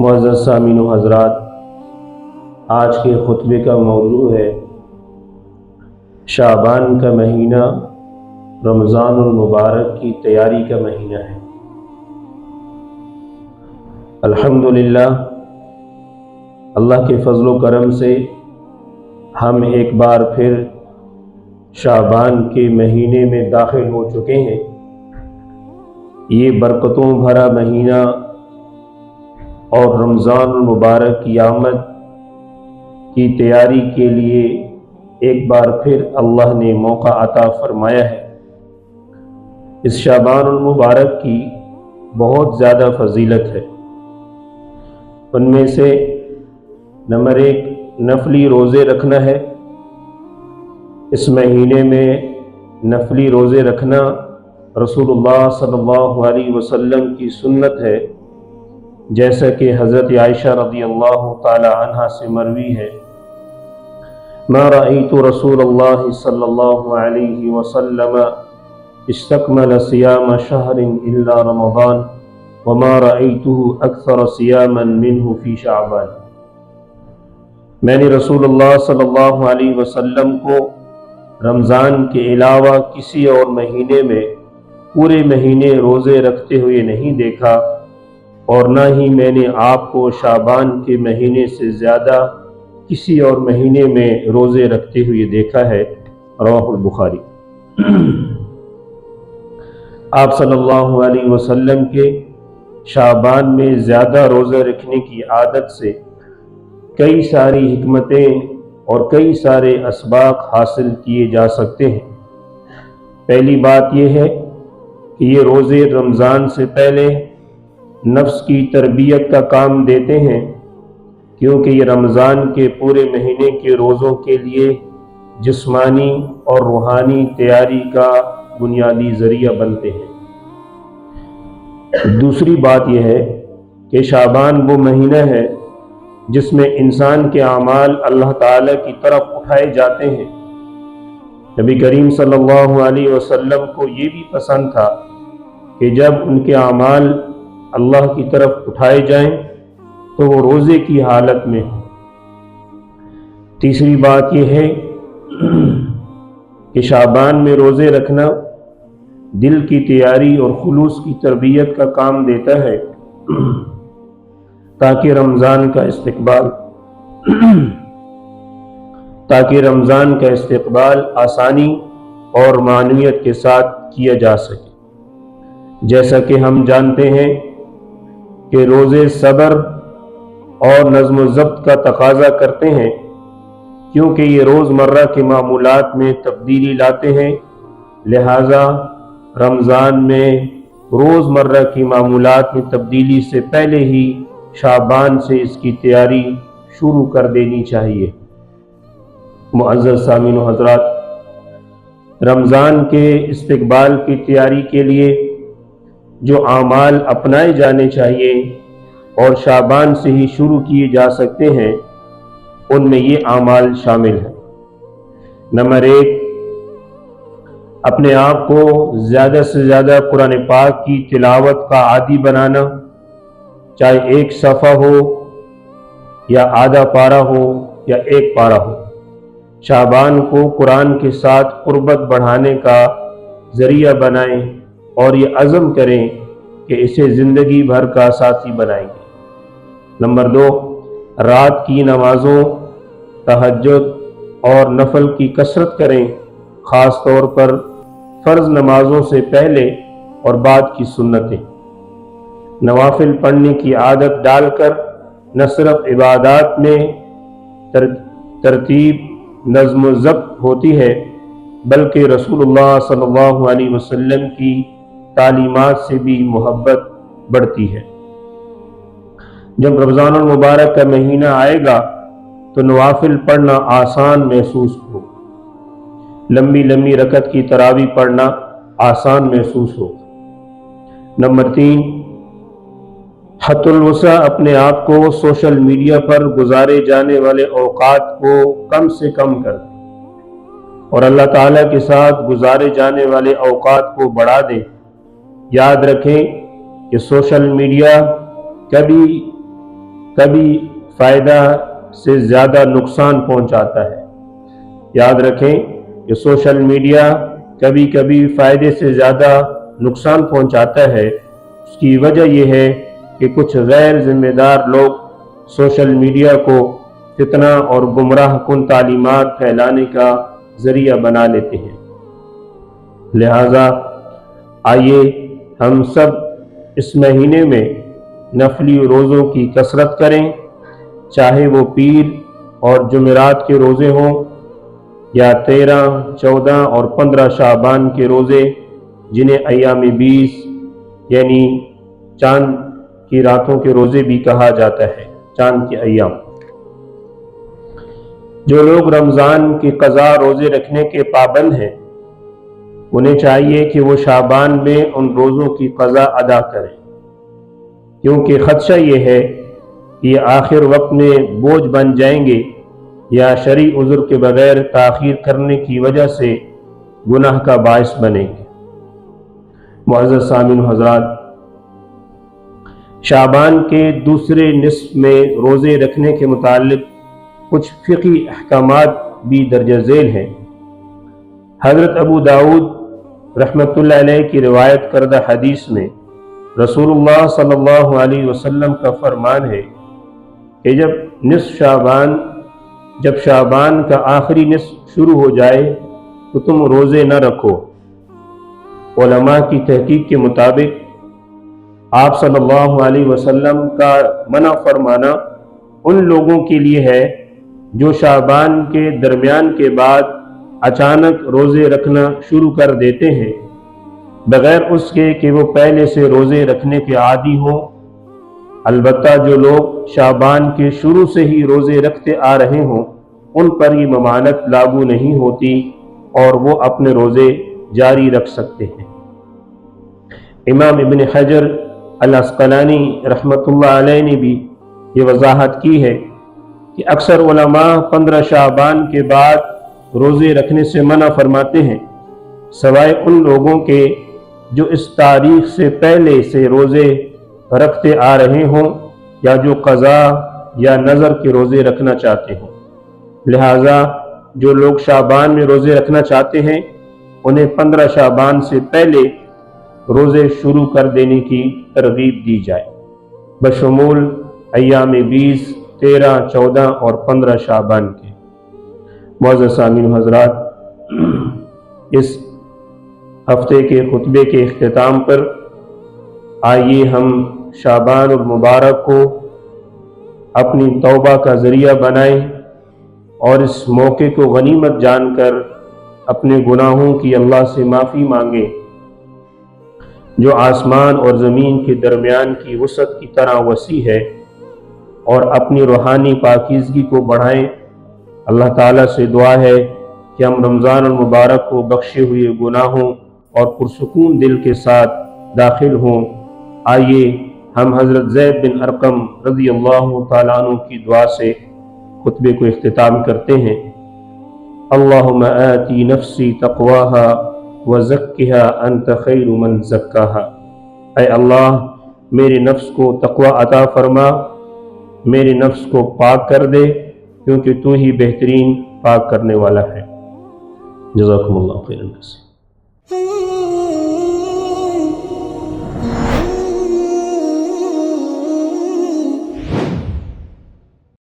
معزز سامعین و حضرات، آج کے خطبے کا موضوع ہے شعبان کا مہینہ رمضان المبارک کی تیاری کا مہینہ ہے۔ الحمدللہ، اللہ کے فضل و کرم سے ہم ایک بار پھر شعبان کے مہینے میں داخل ہو چکے ہیں۔ یہ برکتوں بھرا مہینہ اور رمضان المبارک کی آمد کی تیاری کے لیے ایک بار پھر اللہ نے موقع عطا فرمایا ہے۔ اس شعبان المبارک کی بہت زیادہ فضیلت ہے۔ ان میں سے نمبر 1 نفلی روزے رکھنا ہے۔ اس مہینے میں نفلی روزے رکھنا رسول اللہ صلی اللہ علیہ وسلم کی سنت ہے، جیسا کہ حضرت عائشہ رضی اللہ تعالی عنہ سے مروی ہے، ما رأیت رسول اللہ صلی اللہ علیہ وسلم استکمل صیام شہر الا رمضان وما رأیته اکثر صیاما منہ فی شعبان۔ میں نے رسول اللہ صلی اللہ علیہ وسلم کو رمضان کے علاوہ کسی اور مہینے میں پورے مہینے روزے رکھتے ہوئے نہیں دیکھا، اور نہ ہی میں نے آپ کو شعبان کے مہینے سے زیادہ کسی اور مہینے میں روزے رکھتے ہوئے دیکھا ہے۔ رواہ البخاری۔ آپ صلی اللہ علیہ وسلم کے شعبان میں زیادہ روزے رکھنے کی عادت سے کئی ساری حکمتیں اور کئی سارے اسباق حاصل کیے جا سکتے ہیں۔ پہلی بات یہ ہے کہ یہ روزے رمضان سے پہلے نفس کی تربیت کا کام دیتے ہیں، کیونکہ یہ رمضان کے پورے مہینے کے روزوں کے لیے جسمانی اور روحانی تیاری کا بنیادی ذریعہ بنتے ہیں۔ دوسری بات یہ ہے کہ شعبان وہ مہینہ ہے جس میں انسان کے اعمال اللہ تعالی کی طرف اٹھائے جاتے ہیں۔ نبی کریم صلی اللہ علیہ وسلم کو یہ بھی پسند تھا کہ جب ان کے اعمال اللہ کی طرف اٹھائے جائیں تو وہ روزے کی حالت میں ہوں۔ تیسری بات یہ ہے کہ شعبان میں روزے رکھنا دل کی تیاری اور خلوص کی تربیت کا کام دیتا ہے، تاکہ رمضان کا استقبال آسانی اور معنویت کے ساتھ کیا جا سکے۔ جیسا کہ ہم جانتے ہیں کہ روزے صبر اور نظم و ضبط کا تقاضا کرتے ہیں، کیونکہ یہ روزمرہ کے معمولات میں تبدیلی لاتے ہیں۔ لہٰذا رمضان میں روزمرہ کی معمولات میں تبدیلی سے پہلے ہی شعبان سے اس کی تیاری شروع کر دینی چاہیے۔ معزز سامعین و حضرات، رمضان کے استقبال کی تیاری کے لیے جو اعمال اپنائے جانے چاہیے اور شعبان سے ہی شروع کیے جا سکتے ہیں، ان میں یہ اعمال شامل ہیں۔ نمبر 1، اپنے آپ کو زیادہ سے زیادہ قرآن پاک کی تلاوت کا عادی بنانا، چاہے 1 صفحہ ہو یا آدھا پارہ ہو یا 1 پارہ ہو۔ شعبان کو قرآن کے ساتھ قربت بڑھانے کا ذریعہ بنائیں اور یہ عزم کریں کہ اسے زندگی بھر کا ساتھی بنائیں گے۔ نمبر 2، رات کی نمازوں، تہجد اور نفل کی کثرت کریں، خاص طور پر فرض نمازوں سے پہلے اور بعد کی سنتیں۔ نوافل پڑھنے کی عادت ڈال کر نہ صرف عبادات میں ترتیب، نظم و ضبط ہوتی ہے، بلکہ رسول اللہ صلی اللہ علیہ وسلم کی تعلیمات سے بھی محبت بڑھتی ہے۔ جب رمضان المبارک کا مہینہ آئے گا تو نوافل پڑھنا آسان محسوس ہو، لمبی لمبی رکعت کی تراویح پڑھنا آسان محسوس ہو۔ نمبر 3، حد الوسع اپنے آپ کو سوشل میڈیا پر گزارے جانے والے اوقات کو کم سے کم کر دیں اور اللہ تعالیٰ کے ساتھ گزارے جانے والے اوقات کو بڑھا دیں۔ یاد رکھیں کہ سوشل میڈیا کبھی کبھی فائدہ سے زیادہ نقصان پہنچاتا ہے۔ یاد رکھیں کہ سوشل میڈیا کبھی کبھی فائدے سے زیادہ نقصان پہنچاتا ہے۔ اس کی وجہ یہ ہے کہ کچھ غیر ذمہ دار لوگ سوشل میڈیا کو فتنہ اور گمراہ کن تعلیمات پھیلانے کا ذریعہ بنا لیتے ہیں۔ لہٰذا آئیے ہم سب اس مہینے میں نفلی روزوں کی کثرت کریں، چاہے وہ پیر اور جمعرات کے روزے ہوں یا 13، 14 اور 15 شعبان کے روزے، جنہیں ایام 20 یعنی چاند کی راتوں کے روزے بھی کہا جاتا ہے، چاند کے ایام۔ جو لوگ رمضان کی قضا روزے رکھنے کے پابند ہیں، انہیں چاہیے کہ وہ شعبان میں ان روزوں کی قضا ادا کریں، کیونکہ خدشہ یہ ہے کہ یہ آخر وقت میں بوجھ بن جائیں گے یا شرعی عذر کے بغیر تاخیر کرنے کی وجہ سے گناہ کا باعث بنیں گے۔ معزز سامعین حضرات، شعبان کے دوسرے نصف میں روزے رکھنے کے متعلق کچھ فقہی احکامات بھی درج ذیل ہیں۔ حضرت ابو داؤد رحمۃ اللہ علیہ کی روایت کردہ حدیث میں رسول اللہ صلی اللہ علیہ وسلم کا فرمان ہے کہ جب شعبان کا آخری نصف شروع ہو جائے تو تم روزے نہ رکھو۔ علماء کی تحقیق کے مطابق آپ صلی اللہ علیہ وسلم کا منع فرمانا ان لوگوں کے لیے ہے جو شعبان کے درمیان کے بعد اچانک روزے رکھنا شروع کر دیتے ہیں، بغیر اس کے کہ وہ پہلے سے روزے رکھنے کے عادی ہوں۔ البتہ جو لوگ شعبان کے شروع سے ہی روزے رکھتے آ رہے ہوں، ان پر یہ ممانعت لاگو نہیں ہوتی اور وہ اپنے روزے جاری رکھ سکتے ہیں۔ امام ابن حجر العسقلانی رحمۃ اللہ علیہ نے بھی یہ وضاحت کی ہے کہ اکثر علماء 15 شعبان کے بعد روزے رکھنے سے منع فرماتے ہیں، سوائے ان لوگوں کے جو اس تاریخ سے پہلے سے روزے رکھتے آ رہے ہوں یا جو قضا یا نظر کے روزے رکھنا چاہتے ہوں۔ لہٰذا جو لوگ شعبان میں روزے رکھنا چاہتے ہیں، انہیں 15 شعبان سے پہلے روزے شروع کر دینے کی ترغیب دی جائے، بشمول ایام 20، 13، 14 اور 15 شعبان کے۔ معزز سامعین حضرات، اس ہفتے کے خطبے کے اختتام پر آئیے ہم شعبان المبارک کو اپنی توبہ کا ذریعہ بنائیں اور اس موقع کو غنیمت جان کر اپنے گناہوں کی اللہ سے معافی مانگیں، جو آسمان اور زمین کے درمیان کی وسعت کی طرح وسیع ہے، اور اپنی روحانی پاکیزگی کو بڑھائیں۔ اللہ تعالیٰ سے دعا ہے کہ ہم رمضان المبارک کو بخشے ہوئے گناہوں اور پرسکون دل کے ساتھ داخل ہوں۔ آئیے ہم حضرت زید بن ارقم رضی اللہ تعالیٰ عنہ کی دعا سے خطبے کو اختتام کرتے ہیں۔ اللہم آتی نفسی تقواہا وزکھا انت خیر من زکاہا۔ اے اللہ، میرے نفس کو تقوی عطا فرما، میرے نفس کو پاک کر دے، کیونکہ تو ہی بہترین پاک کرنے والا ہے۔ جزاکم اللہ خیرا۔